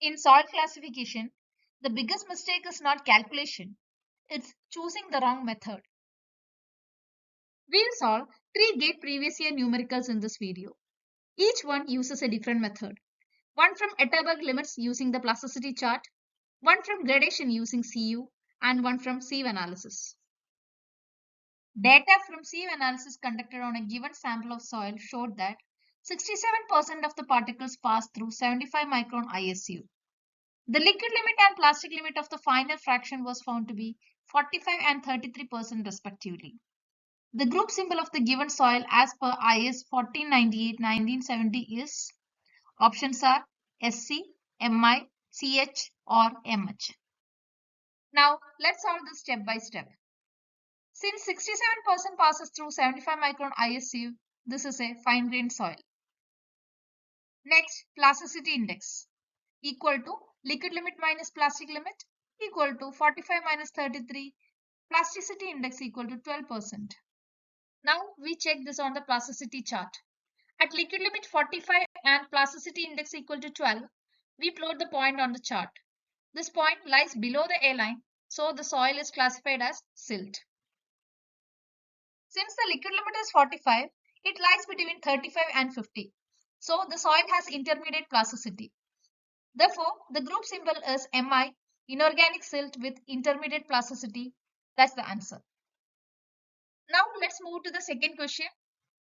In soil classification, the biggest mistake is not calculation, it's choosing the wrong method. We'll solve 3 GATE previous year numericals in this video. Each one uses a different method. One from Etterberg limits using the plasticity chart, one from gradation using CU, and one from sieve analysis. Data from sieve analysis conducted on a given sample of soil showed that 67% of the particles passed through 75 micron ISU. The liquid limit and plastic limit of the final fraction was found to be 45 and 33% respectively. The group symbol of the given soil as per IS 1498-1970 is, options are SC, MI, CH or MH. Now let's solve this step by step. Since 67% passes through 75 micron ISU, this is a fine grained soil. Next, plasticity index equal to liquid limit minus plastic limit equal to 45 minus 33, plasticity index equal to 12%. Now we check this on the plasticity chart. At liquid limit 45 and plasticity index equal to 12, we plot the point on the chart. This point lies below the A line, so the soil is classified as silt. Since the liquid limit is 45, it lies between 35 and 50. So the soil has intermediate plasticity. Therefore, the group symbol is Mi, inorganic silt with intermediate plasticity. That's the answer. Now let's move to the second question.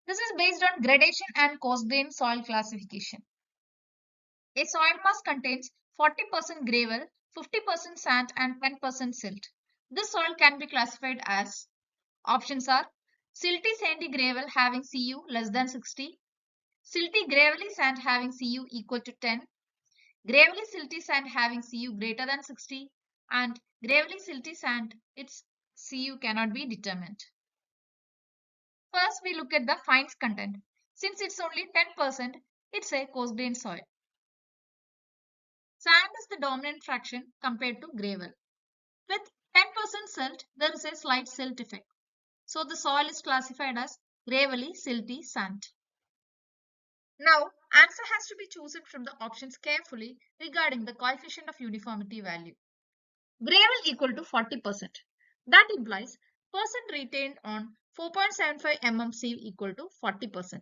This is based on gradation and coarse grain soil classification. A soil mass contains 40% gravel, 50% sand and 10% silt. This soil can be classified as, options are silty sandy gravel having Cu less than 60, silty gravelly sand having Cu equal to 10, gravelly silty sand having Cu greater than 60, and gravelly silty sand, its Cu cannot be determined. First, we look at the fines content. Since it's only 10%, it's a coarse grain soil. Sand is the dominant fraction compared to gravel. With 10% silt, there is a slight silt effect. So the soil is classified as gravelly silty sand. Now, answer has to be chosen from the options carefully regarding the coefficient of uniformity value. Gravel equal to 40%. That implies percent retained on 4.75 mm sieve equal to 40%.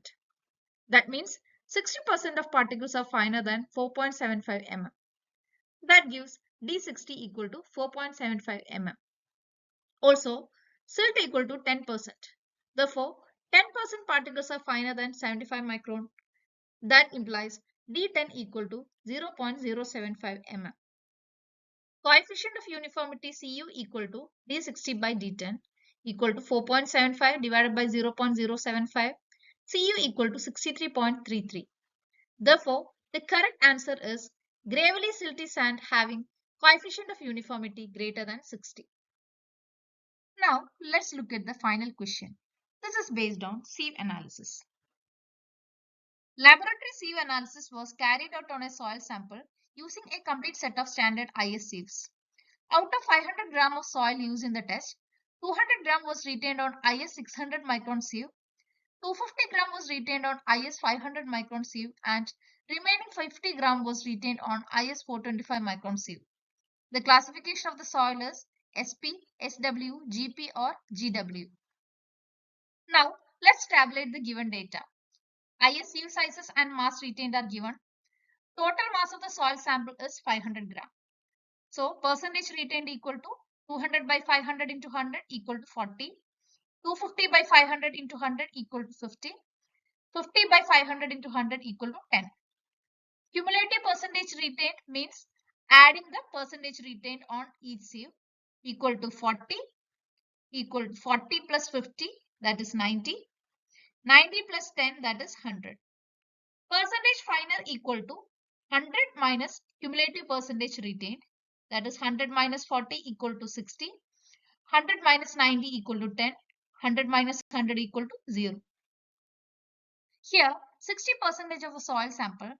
That means 60% of particles are finer than 4.75 mm. That gives D60 equal to 4.75 mm. Also, silt equal to 10%. Therefore, 10% particles are finer than 75 micron. That implies D10 equal to 0.075 mm. Coefficient of uniformity Cu equal to D60 by D10 equal to 4.75 divided by 0.075. Cu equal to 63.33. Therefore, the correct answer is gravelly silty sand having coefficient of uniformity greater than 60. Now, let's look at the final question. This is based on sieve analysis. Laboratory sieve analysis was carried out on a soil sample using a complete set of standard IS sieves. Out of 500 gram of soil used in the test, 200 gram was retained on IS 600 micron sieve, 250 gram was retained on IS 500 micron sieve, and remaining 50 gram was retained on IS 425 micron sieve. The classification of the soil is SP, SW, GP or GW. Now, let's tabulate the given data. IS sieve sizes and mass retained are given. Total mass of the soil sample is 500 gram. So, percentage retained equal to 200 by 500 into 100 equal to 40. 250 by 500 into 100 equal to 50. 50 by 500 into 100 equal to 10. Cumulative percentage retained means adding the percentage retained on each sieve equal to 40 equal to 40 plus 50 that is 90. 90 plus 10 that is 100. Percentage final equal to 100 minus cumulative percentage retained that is 100 minus 40 equal to 60. 100 minus 90 equal to 10. 100 minus 100 equal to 0. Here 60% of a soil sample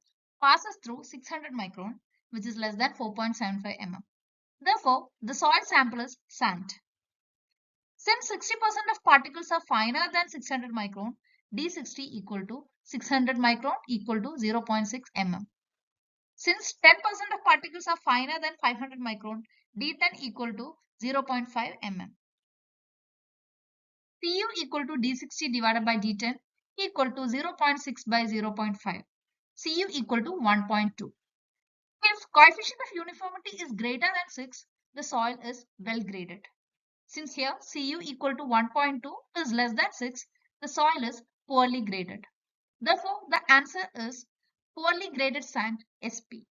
passes through 600 micron which is less than 4.75 mm. Therefore, the soil sample is sand. Since 60% of particles are finer than 600 micron, D60 equal to 600 micron equal to 0.6 mm. Since 10% of particles are finer than 500 micron, D10 equal to 0.5 mm. Cu equal to D60 divided by D10 equal to 0.6 by 0.5. Cu equal to 1.2. If coefficient of uniformity is greater than 6, the soil is well graded. Since here Cu equal to 1.2 is less than 6, the soil is poorly graded. Therefore, the answer is poorly graded sand, SP.